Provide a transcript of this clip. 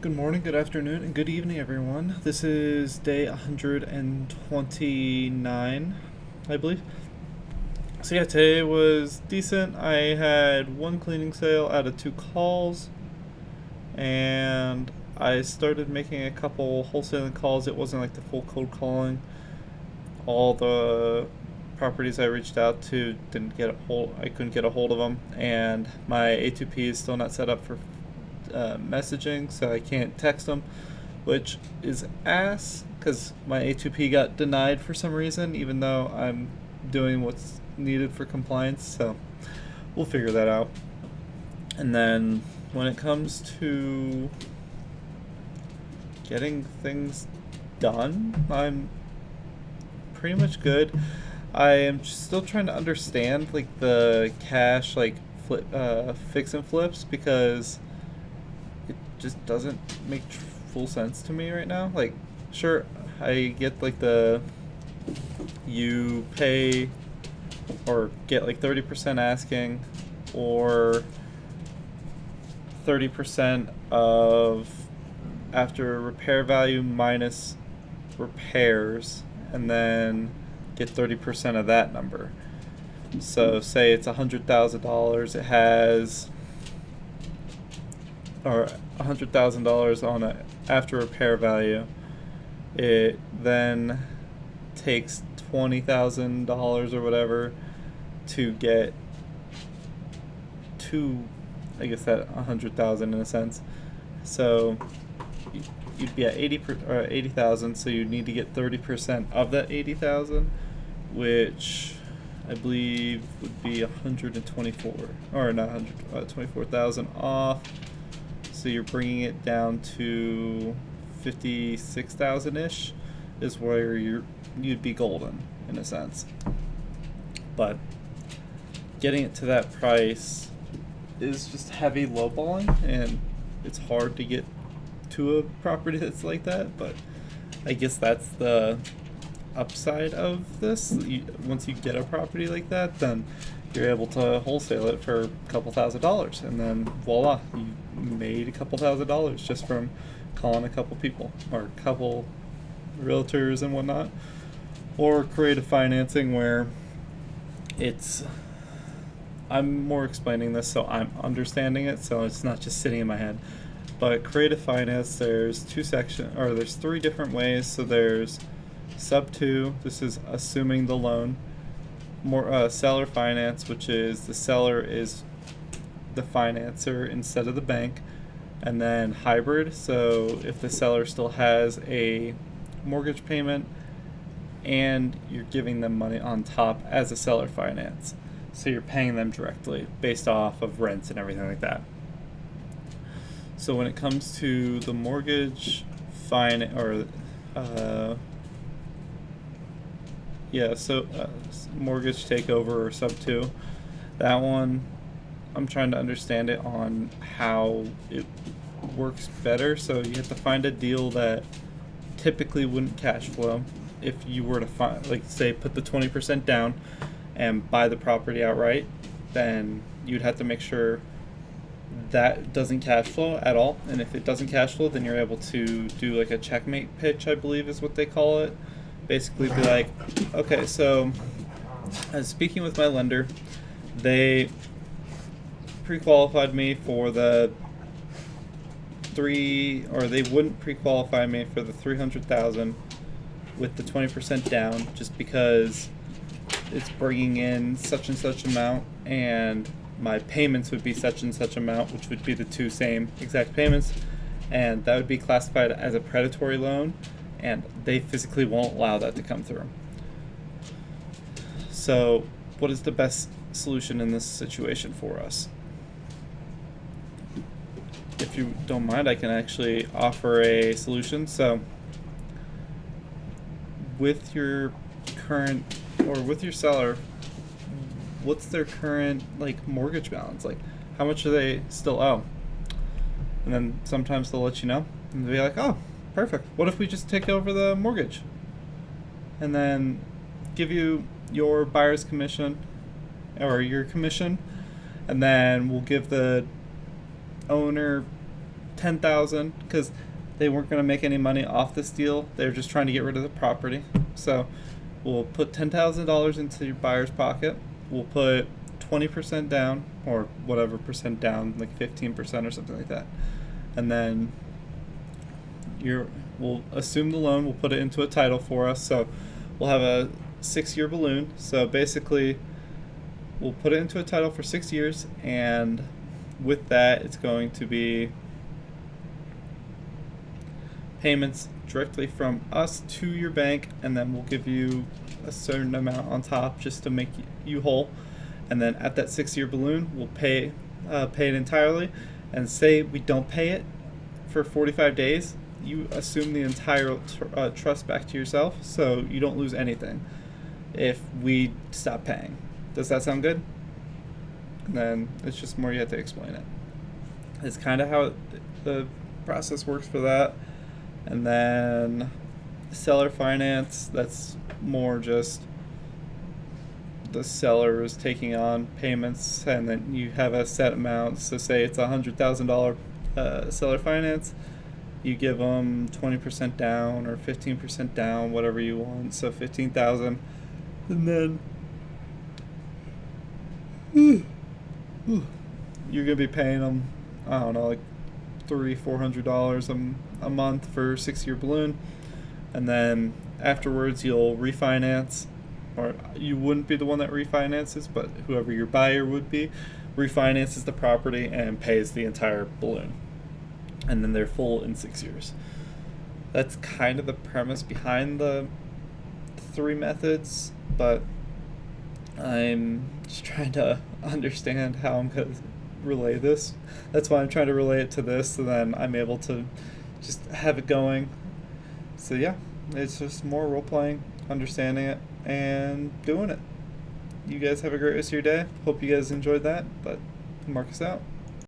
Good morning, good afternoon, and good evening, everyone. This is day 129, I believe. So, yeah, today was decent. I had one cleaning sale out of two calls, and I started making a couple wholesaling calls. It wasn't like the full cold calling. All the properties I reached out to didn't get a hold. I couldn't get a hold of them, and my A2P is still not set up for messaging, so I can't text them, which is ass because my A2P got denied for some reason, even though I'm doing what's needed for compliance. So we'll figure that out. And then when it comes to getting things done, I'm pretty much good. I am still trying to understand like the cash fix and flips because it just doesn't make full sense to me right now. Like, sure, I get like the you pay or get like 30% asking or 30% of after repair value minus repairs and then get 30% of that number. So say it's $100,000, it has or $100,000 on a after repair value. It then takes $20,000 or whatever to get to, I guess, that 100,000 in a sense. So you'd be at 80,000, so you need to get 30% of that 80,000, which I believe would be 124 or not 24,000 off. So you're bringing it down to 56,000 ish is where you'd be golden in a sense. But getting it to that price is just heavy lowballing, and it's hard to get to a property that's like that. But I guess that's the upside of this. Once you get a property like that, then you're able to wholesale it for a couple $1,000s, and then voila, you made a couple $1,000s just from calling a couple people or a couple realtors and whatnot. Or creative financing where it's I'm more explaining this so I'm understanding it, so it's not just sitting in my head. But creative finance, there's there's three different ways. So there's sub 2, this is assuming the loan. More seller finance, which is the seller is the financer instead of the bank. And then hybrid, so if the seller still has a mortgage payment and you're giving them money on top as a seller finance, so you're paying them directly based off of rents and everything like that. So when it comes to the mortgage mortgage takeover or sub 2, that one I'm trying to understand it on how it works better. So you have to find a deal that typically wouldn't cash flow if you were to find, like, say, put the 20% down and buy the property outright. Then you'd have to make sure that doesn't cash flow at all. And if it doesn't cash flow, then you're able to do like a checkmate pitch, I believe is what they call it. Basically be like, okay, so speaking with my lender, they pre-qualified me for they wouldn't pre-qualify me for the 300,000 with the 20% down, just because it's bringing in such and such amount, and my payments would be such and such amount, which would be the two same exact payments, and that would be classified as a predatory loan, and they physically won't allow that to come through. So what is the best solution in this situation for us? If you don't mind, I can actually offer a solution. So with your seller, what's their current like mortgage balance? Like, how much do they still owe? And then sometimes they'll let you know, and they'll be like, oh, perfect. What if we just take over the mortgage and then give you your buyer's commission or your commission, and then we'll give the owner $10,000 because they weren't going to make any money off this deal. They're just trying to get rid of the property. So we'll put $10,000 into your buyer's pocket. We'll put 20% down, or whatever percent down, like 15% or something like that. And then we'll assume the loan. We'll put it into a title for us. So we'll have a 6-year balloon. So basically, we'll put it into a title for 6 years, and with that, it's going to be payments directly from us to your bank, and then we'll give you a certain amount on top just to make you whole. And then at that 6-year balloon, we'll pay it entirely. And say we don't pay it for 45 days, you assume the entire trust back to yourself, so you don't lose anything if we stop paying. Does that sound good? And then it's just more you have to explain it. It's kind of how the process works for that. And then seller finance, that's more just the seller is taking on payments, and then you have a set amount. So say it's $100,000 seller finance, you give them 20% down or 15% down, whatever you want. So 15,000, and then you're gonna be paying them, I don't know, like $300-400 a month for a 6-year balloon, and then afterwards you'll refinance, or you wouldn't be the one that refinances, but whoever your buyer would be refinances the property and pays the entire balloon, and then they're full in 6 years. That's kind of the premise behind the 3 methods, but I'm just trying to understand how I'm going to relay this. That's why I'm trying to relay it to this, so then I'm able to just have it going. So yeah, it's just more role playing, understanding it, and doing it. You guys have a great rest of your day. Hope you guys enjoyed that, but Marcus out.